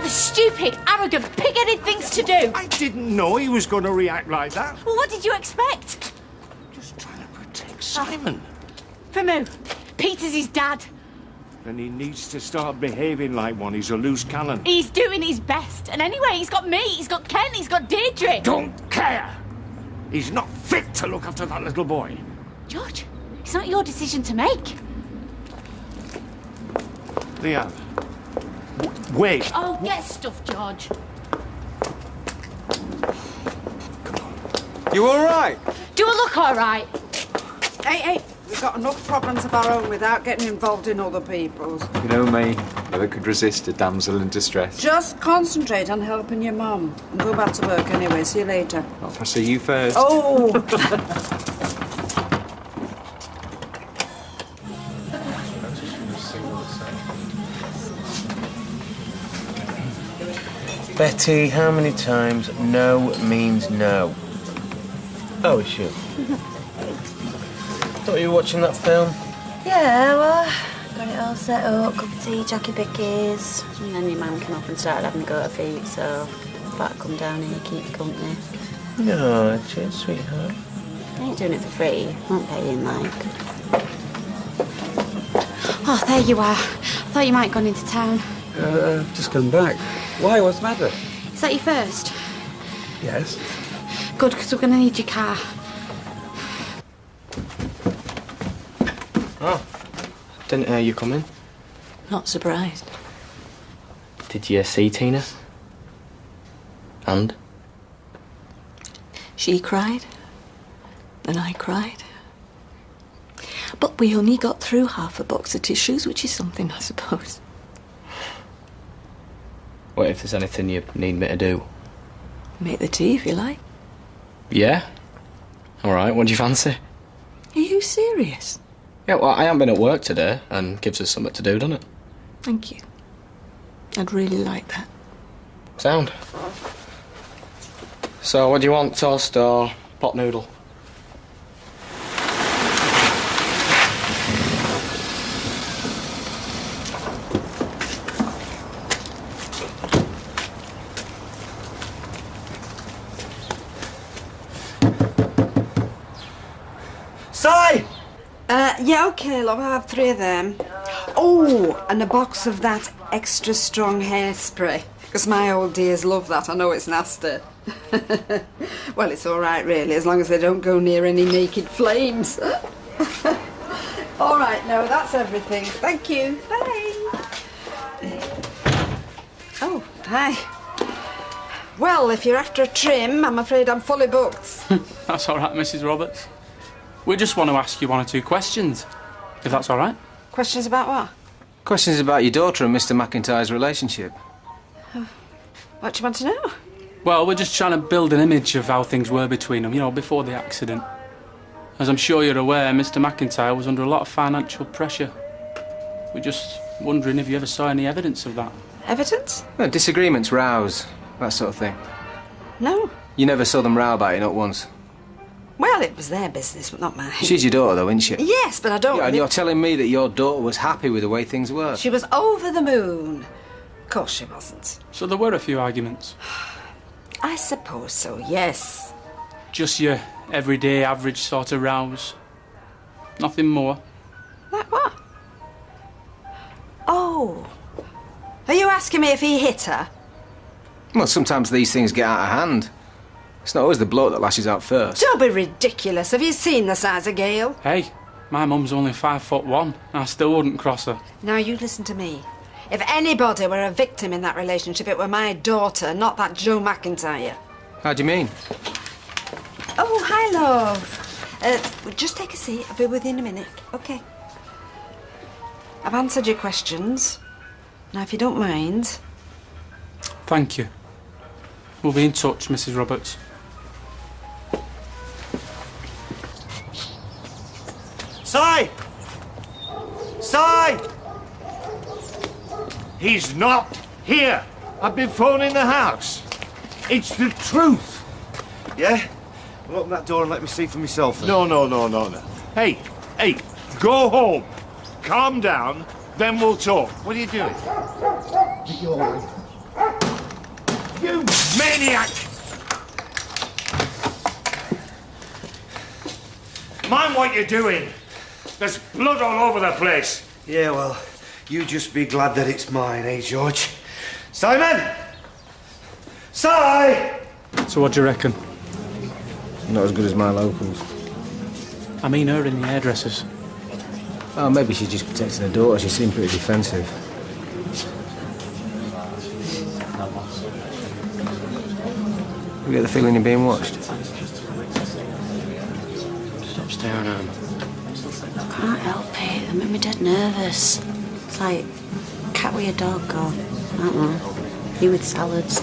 the stupid, arrogant, pig-headed things to do. I didn't know he was going to react like that. Well, what did you expect? Just trying to protect Simon. From who? Peter's his dad. Then he needs to start behaving like one. He's a loose cannon. He's doing his best. And anyway, he's got me, he's got Ken, he's got Deirdre. Don't care. He's not fit to look after that little boy. George, it's not your decision to make. Leanne. Wait. Oh, get stuffed, George. You all right? Do I look all right? Hey, we've got enough problems of our own without getting involved in other people's. You know me, never could resist a damsel in distress. Just concentrate on helping your mum and go back to work anyway. See you later. Not if I see you first. Oh! Betty, how many times no means no? Oh, it's you. Thought you were watching that film? Yeah, well, got it all set up, cup of tea, Jackie Bickies. And then your man came up and started having a go at feet, so I thought I'd come down here, keep you company. No, cheers, sweetheart. I ain't doing it for free. Won't pay you, like. Oh, there you are. I thought you might have gone into town. I've just come back. Why? What's the matter? Is that your first? Yes. Good, because we're going to need your car. Oh, didn't hear you come in. Not surprised. Did you see Tina? And? She cried, and I cried. But we only got through half a box of tissues, which is something, I suppose. What if there's anything you need me to do? Make the tea, if you like. Yeah? All right, what do you fancy? Are you serious? Yeah, well, I haven't been at work today, and gives us something to do, doesn't it? Thank you. I'd really like that. Sound. So, what do you want, toast or pot noodle? Si! Yeah, OK, love, I'll have 3 of them. Oh, and a box of that extra strong hairspray. Because my old dears love that. I know it's nasty. Well, it's all right, really, as long as they don't go near any naked flames. All right, no, that's everything. Thank you. Bye. Oh, hi. Well, if you're after a trim, I'm afraid I'm fully booked. That's all right, Mrs. Roberts. We just want to ask you 1 or 2 questions, if that's all right. Questions about what? Questions about your daughter and Mr. McIntyre's relationship. What do you want to know? Well, we're just trying to build an image of how things were between them, you know, before the accident. As I'm sure you're aware, Mr. McIntyre was under a lot of financial pressure. We're just wondering if you ever saw any evidence of that. Evidence? Well, disagreements, rows, that sort of thing. No. You never saw them row about it, not once. Well, it was their business, but not mine. She's your daughter, though, isn't she? Yes, but I don't... Yeah, and you're telling me that your daughter was happy with the way things were? She was over the moon. Of course she wasn't. So there were a few arguments? I suppose so, yes. Just your everyday, average sort of rows? Nothing more? Like what? Oh. Are you asking me if he hit her? Well, sometimes these things get out of hand. It's not always the bloke that lashes out first. Don't be ridiculous. Have you seen the size of Gail? Hey, my mum's only 5'1". I still wouldn't cross her. Now, you listen to me. If anybody were a victim in that relationship, it were my daughter, not that Joe McIntyre. How do you mean? Oh, hi, love. Just take a seat. I'll be with you in a minute. OK. I've answered your questions. Now, if you don't mind... Thank you. We'll be in touch, Mrs. Roberts. Si! Si! He's not here. I've been phoning the house. It's the truth. Yeah? Well, open that door and let me see for myself then. No. Hey, go home. Calm down, then we'll talk. What are you doing? You're all right. Maniac! Mind what you're doing. There's blood all over the place. Yeah, well, you just be glad that it's mine, eh, George? Simon! Si! So what do you reckon? Not as good as my locals. I mean her in the hairdressers. Oh, maybe she's just protecting her daughter. She seemed pretty defensive. You get the feeling you're being watched? Stop staring at him. Can't help it. They make me dead nervous. It's like a cat with a dog, or I don't know, you with salads.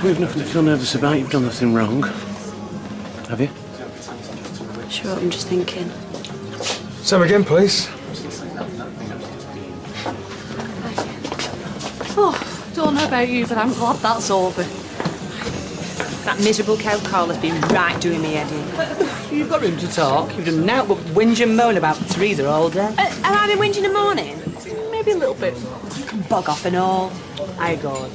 We've nothing to feel nervous about. You've done nothing wrong. Have you? Sure, I'm just thinking. Some again, please. Oh, don't know about you, but I'm glad that's over. That miserable cow collar's been right doing me head in. You've got room to talk. You've done now but whinge and moan about Teresa all day. Have I been whinging in the morning? Maybe a little bit. Bog off and all. I go.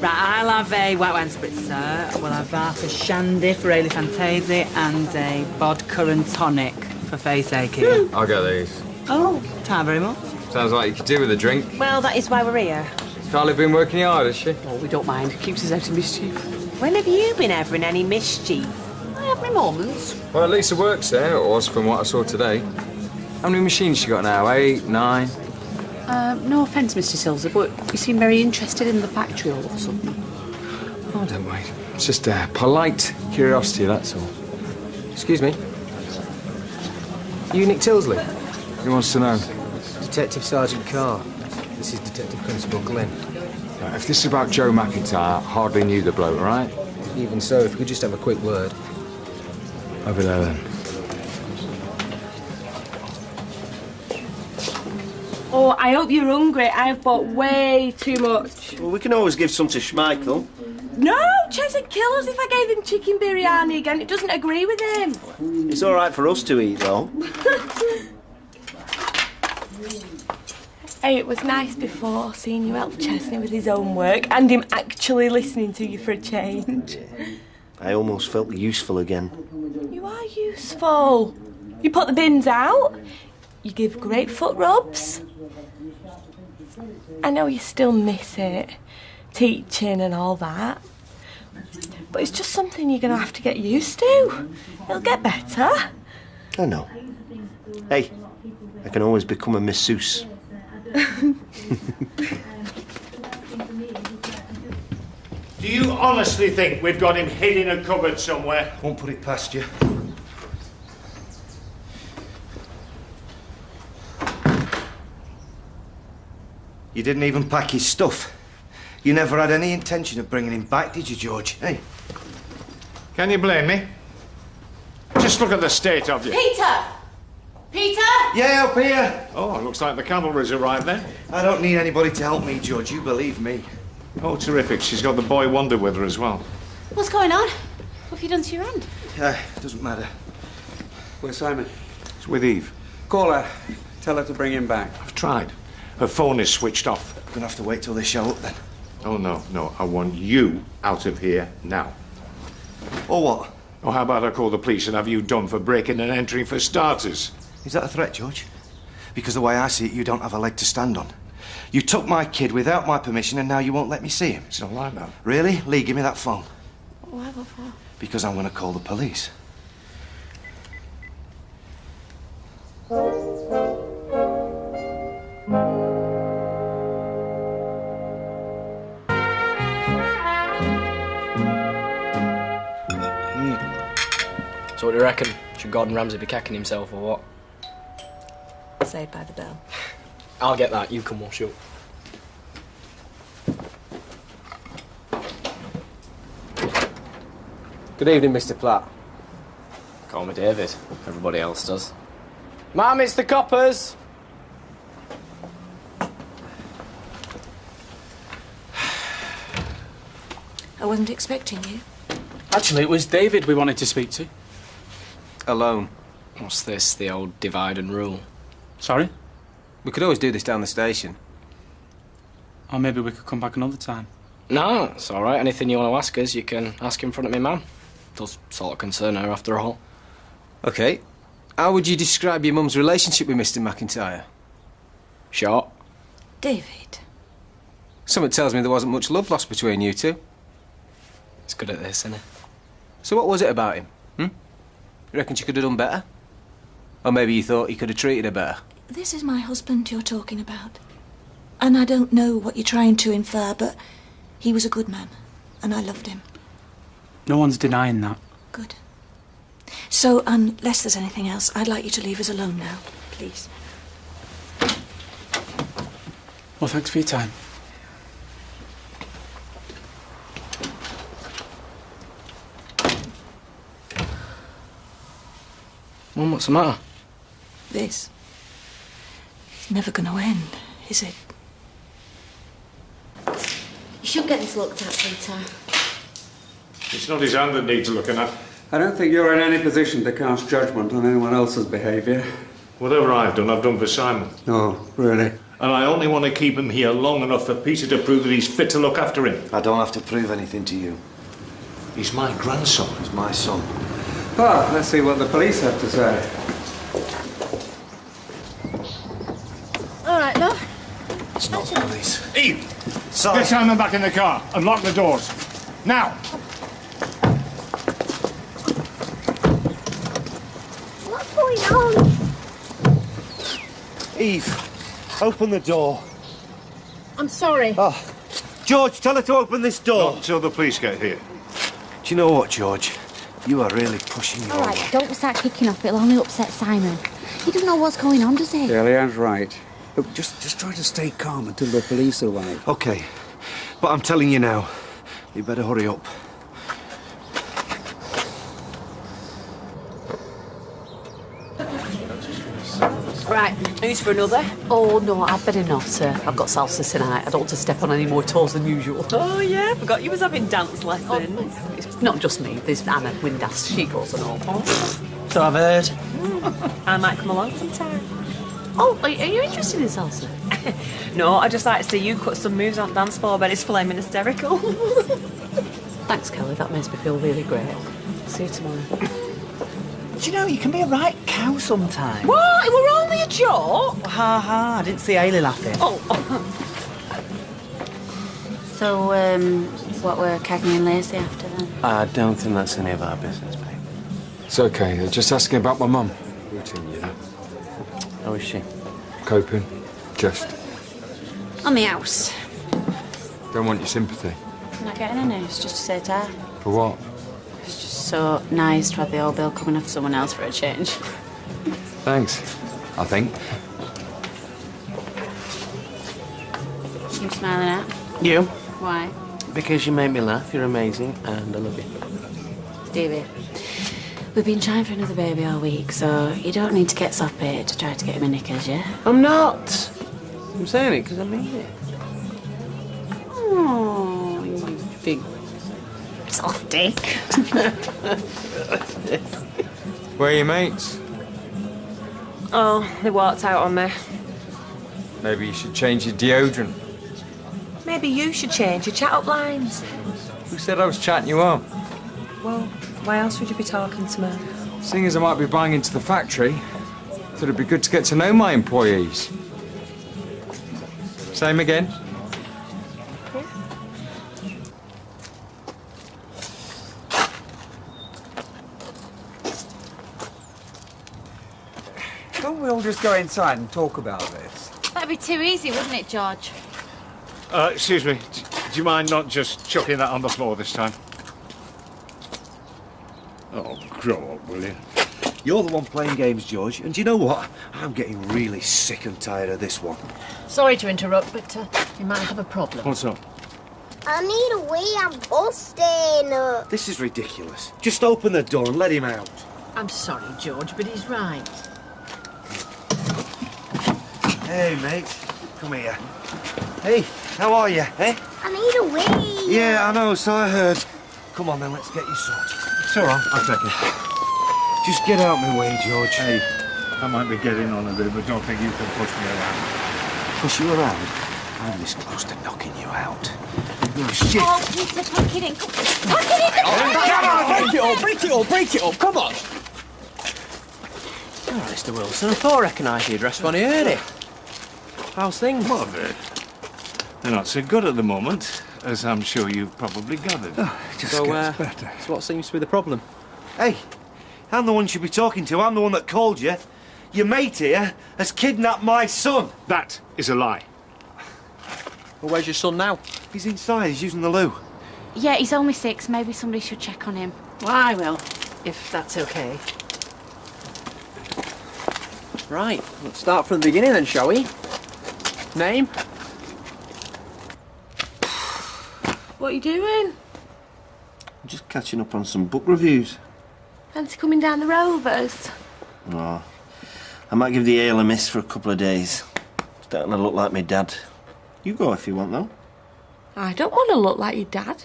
Right, I'll have a white wine spritzer. We'll have half a shandy for Ailey Fantasy and a vodka and tonic for face aching. I'll get these. Oh, thank very much. Sounds like you could do with a drink. Well, that is why we're here. Charlie been working hard, has she? Oh, we don't mind. Keeps us out of mischief. When have you been ever in any mischief? I have my moments. Well, at least the work's there, or was from what I saw today. How many machines you got now? 8, 9? No offence, Mr. Silver, but you seem very interested in the factory all of a sudden. Oh, don't wait. It's just a polite curiosity, that's all. Excuse me. You Nick Tilsley? Who wants to know? Detective Sergeant Carr. This is Detective Constable Glynn. Right, if this is about Joe McIntyre, hardly knew the bloke, right? Even so, if we could just have a quick word. Over there, then. Oh, I hope you're hungry. I've bought way too much. Well, we can always give some to Schmeichel. No, Ches would kill us if I gave him chicken biryani again. It doesn't agree with him. It's all right for us to eat, though. Hey, it was nice before seeing you help Chesney with his own work and him actually listening to you for a change. I almost felt useful again. You are useful. You put the bins out. You give great foot rubs. I know you still miss it, teaching and all that. But it's just something you're going to have to get used to. It'll get better. I know. Hey, I can always become a masseuse. Do you honestly think we've got him hid in a cupboard somewhere? Won't put it past you. You didn't even pack his stuff. You never had any intention of bringing him back, did you, George? Hey? Can you blame me? Just look at the state of you. Peter! Peter! Yeah, up here. Oh, looks like the cavalry's arrived then. I don't need anybody to help me, George. You believe me. Oh, terrific. She's got the boy wonder with her as well. What's going on? What have you done to your hand? Doesn't matter. Where's Simon? It's with Eve. Call her. Tell her to bring him back. I've tried. Her phone is switched off. Gonna have to wait till they show up then. Oh, no. I want you out of here now. Or what? Oh, how about I call the police and have you done for breaking and entering for starters? Is that a threat, George? Because the way I see it, you don't have a leg to stand on. You took my kid without my permission and now you won't let me see him. It's not like that. Really? Lee, give me that phone. Why, what for? Because I'm gonna call the police. So what do you reckon? Should Gordon Ramsay be cacking himself or what? Saved by the bell. I'll get that, you can wash up. Good evening, Mr. Platt. Call me David. Everybody else does. Ma'am, it's the coppers! I wasn't expecting you. Actually, it was David we wanted to speak to. Alone. What's this, the old divide and rule? Sorry? We could always do this down the station. Or maybe we could come back another time. No, it's all right. Anything you want to ask us, you can ask in front of me, ma'am. Does sort of concern her, after all. OK. How would you describe your mum's relationship with Mr McIntyre? Short. David. Something tells me there wasn't much love lost between you two. He's good at this, isn't he? So what was it about him? You reckon she could have done better? Or maybe you thought he could have treated her better? This is my husband you're talking about. And I don't know what you're trying to infer, but he was a good man, and I loved him. No one's denying that. Good. So, unless there's anything else, I'd like you to leave us alone now, please. Well, thanks for your time. Mum, what's the matter? This. It's never going to end, is it? You should get this looked at, Peter. It's not his hand that needs looking at. I don't think you're in any position to cast judgment on anyone else's behaviour. Whatever I've done for Simon. Oh, really? And I only want to keep him here long enough for Peter to prove that he's fit to look after him. I don't have to prove anything to you. He's my grandson. He's my son. Well, let's see what the police have to say. All right, love. It's not the police. Eve! Sorry. Get Simon back in the car and lock the doors. Now! What's going on? Eve, open the door. I'm sorry. Oh, George, tell her to open this door. Not until the police get here. Do you know what, George? You are really pushing your All right, luck. don't start kicking off. It'll only upset Simon. He doesn't know what's going on, does he? Yeah, Leanne's right. Look, just try to stay calm until the police arrive. OK, but I'm telling you now, you better hurry up. Right, who's for another? Oh, no, I'd better not. I've got salsa tonight. I don't want to step on any more toes than usual. Oh, yeah, I forgot you was having dance lessons. It's not just me. There's Anna Windass. She goes and all. So I've heard. I might come along sometime. Oh, are you interested in salsa? No, I just like to see you cut some moves on dance floor, but it's flaming hysterical. Thanks, Kelly. That makes me feel really great. See you tomorrow. Do you know, you can be a right cow sometimes. What? It were only a joke. Ha ha, I didn't see Ailey laughing. Oh. So, what were Cagney and Lacey after then? I don't think that's any of our business, babe. It's okay. They're just asking about my mum. Routine, you know. How is she? Coping. Just. On the house. Don't want your sympathy. I'm not getting any. It's just to say to her. For what? It's just so nice to have the old bill coming off someone else for a change. Thanks. I think. You smiling at? You? Why? Because you make me laugh. You're amazing, and I love you. Stevie, we've been trying for another baby all week, so you don't need to get soppy to try to get him a knickers, yeah? I'm not. I'm saying it because I mean it. Oh, you big soft dick. Where are your mates? Oh, they walked out on me. Maybe you should change your deodorant. Maybe you should change your chat-up lines. Who said I was chatting you up? Well, why else would you be talking to me? Seeing as I might be buying into the factory, thought it'd be good to get to know my employees. Same again? Don't we all just go inside and talk about this? That'd be too easy, wouldn't it, George? Excuse me. Do you mind not just chucking that on the floor this time? Oh, grow up, will you? You're the one playing games, George, and do you know what? I'm getting really sick and tired of this one. Sorry to interrupt, but you might have a problem. What's up? I need a wee, I'm busting. This is ridiculous. Just open the door and let him out. I'm sorry, George, but he's right. Hey, mate. Come here. Hey, how are you, eh? I need a wee. Yeah, I know, so I heard. Come on, then, let's get you sorted. It's all right. I'll take it. Just get out my way, George. Hey, I might be getting on a bit, but don't think you can push me around. Push you around? I'm this close to knocking you out. Oh, shit. Oh, Peter, pack it in. Pack it in! Come on, break it up, come on! All right, Mr. Wilson, I thought I recognised your address when I heard it. How's things? Well, they're not so good at the moment, as I'm sure you've probably gathered. Oh, it just So, gets better. So what seems to be the problem? Hey, I'm the one you should be talking to. I'm the one that called you. Your mate here has kidnapped my son. That is a lie. Well, where's your son now? He's inside. He's using the loo. Yeah, he's only 6. Maybe somebody should check on him. Well, I will, if that's okay. Right, let's start from the beginning then, shall we? Name? What are you doing? I'm just catching up on some book reviews. Fancy coming down the Rovers? No. I might give the ale a miss for a couple of days. Starting to look like my dad. You go if you want, though. I don't want to look like your dad.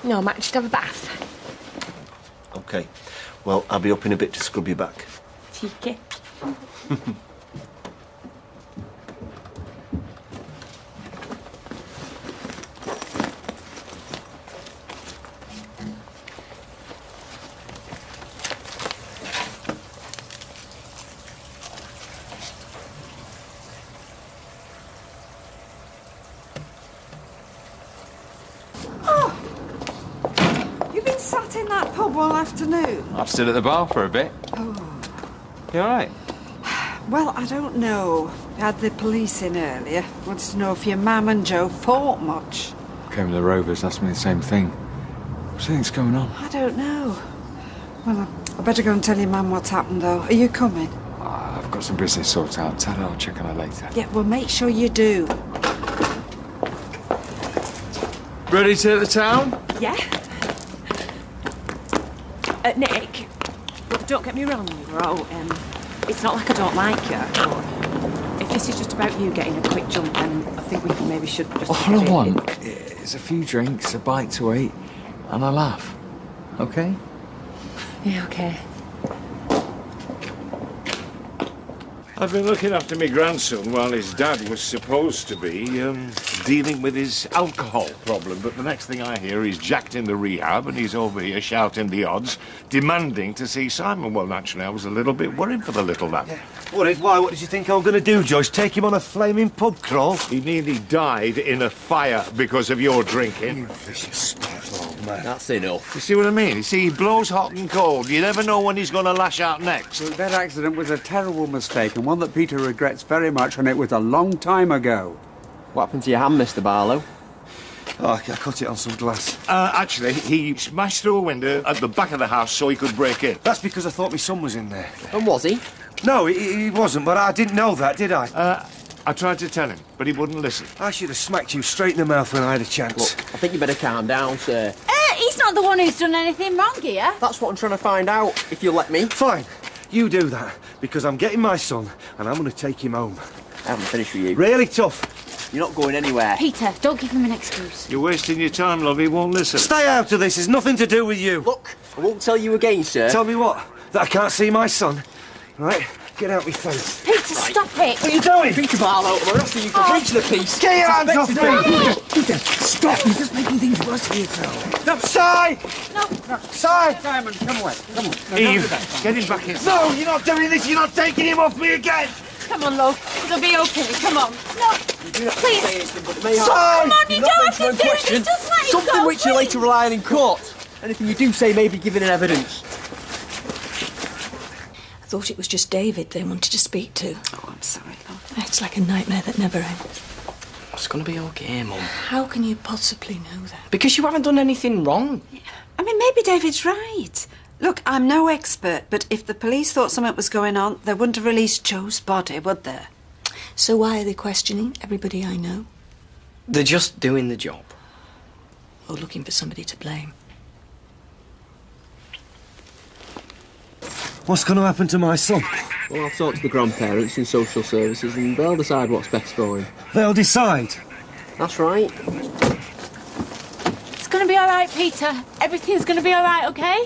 No, I might just have a bath. OK. Well, I'll be up in a bit to scrub you back. Cheeky. You've been sat in that pub all afternoon? I've stood at the bar for a bit. Oh. You all right? Well, I don't know. We had the police in earlier. Wanted to know if your mum and Joe fought much. Came to the Rovers, asked me the same thing. What do you think's going on? I don't know. Well, I better go and tell your mum what's happened, though. Are you coming? I've got some business sorted out. Tell her I'll check on her later. Yeah, well, make sure you do. Ready to hit the town? Yeah. Nick, don't get me wrong, bro. It's not like I don't like you, but if this is just about you getting a quick jump, then I think we maybe should just... All I want is a few drinks, a bite to eat, and a laugh. Okay? Yeah, okay. I've been looking after my grandson while his dad was supposed to be dealing with his alcohol problem. But the next thing I hear, he's jacked in the rehab and he's over here shouting the odds, demanding to see Simon. Well, naturally, I was a little bit worried for the little lad. Yeah. Worried? Why? What did you think I was going to do, Joyce? Take him on a flaming pub crawl? He nearly died in a fire because of your drinking. You vicious, spiteful old man. That's enough. You see what I mean? You see, he blows hot and cold. You never know when he's going to lash out next. So that accident was a terrible mistake, and one that Peter regrets very much, and it was a long time ago. What happened to your hand, Mr. Barlow? Oh, I cut it on some glass. Actually, he smashed through a window at the back of the house so he could break in. That's because I thought my son was in there. And was he? No, he wasn't, but I didn't know that, did I? I tried to tell him, but he wouldn't listen. I should have smacked you straight in the mouth when I had a chance. Look, I think you better calm down, sir. He's not the one who's done anything wrong here. That's what I'm trying to find out, if you'll let me. Fine. You do that, because I'm getting my son, and I'm going to take him home. I haven't finished with you. Really tough. You're not going anywhere. Peter, don't give him an excuse. You're wasting your time, love. He won't listen. Stay out of this. It's nothing to do with you. Look, I won't tell you again, sir. Tell me what? That I can't see my son? Right? Get out my face. Peter, stop it. What are you doing? Peter Barlow, I'm arresting you for breach of the peace. Get your hands off me! Peter, stop! You're just making things worse for yourself. No, Si! No. Si! Simon, come away. Come on. No, Eve, don't do that. get him back in. No, you're not doing this. You're not taking him off me again. Come on, love. It'll be okay. Come on. No. Please. Si! Come on, you don't have to do this. Just let it Something go, which you later rely on in court. Anything you do say may be given in evidence. I thought it was just David they wanted to speak to. Oh, I'm sorry, love. It's like a nightmare that never ends. It's gonna be okay, Mum. How can you possibly know that? Because you haven't done anything wrong. I mean, maybe David's right. Look, I'm no expert, but if the police thought something was going on, they wouldn't have released Joe's body, would they? So why are they questioning everybody I know? They're just doing the job. Or looking for somebody to blame? What's going to happen to my son? Well, I'll talk to the grandparents and social services and they'll decide what's best for him. They'll decide. That's right. It's going to be all right, Peter. Everything's going to be all right, okay?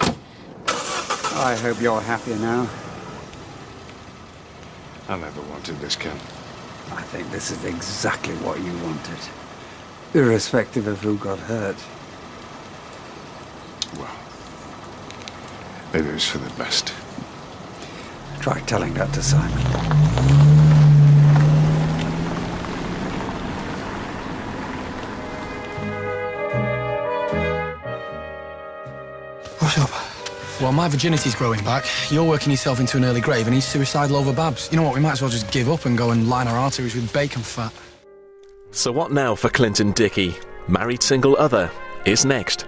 I hope you're happier now. I never wanted this, Ken. I think this is exactly what you wanted, irrespective of who got hurt. Well, maybe it was for the best. Try telling that to Simon. What's up? Well, my virginity's growing back. You're working yourself into an early grave and he's suicidal over Babs. You know what, we might as well just give up and go and line our arteries with bacon fat. So what now for Clinton Dickey? Married Single Other is next.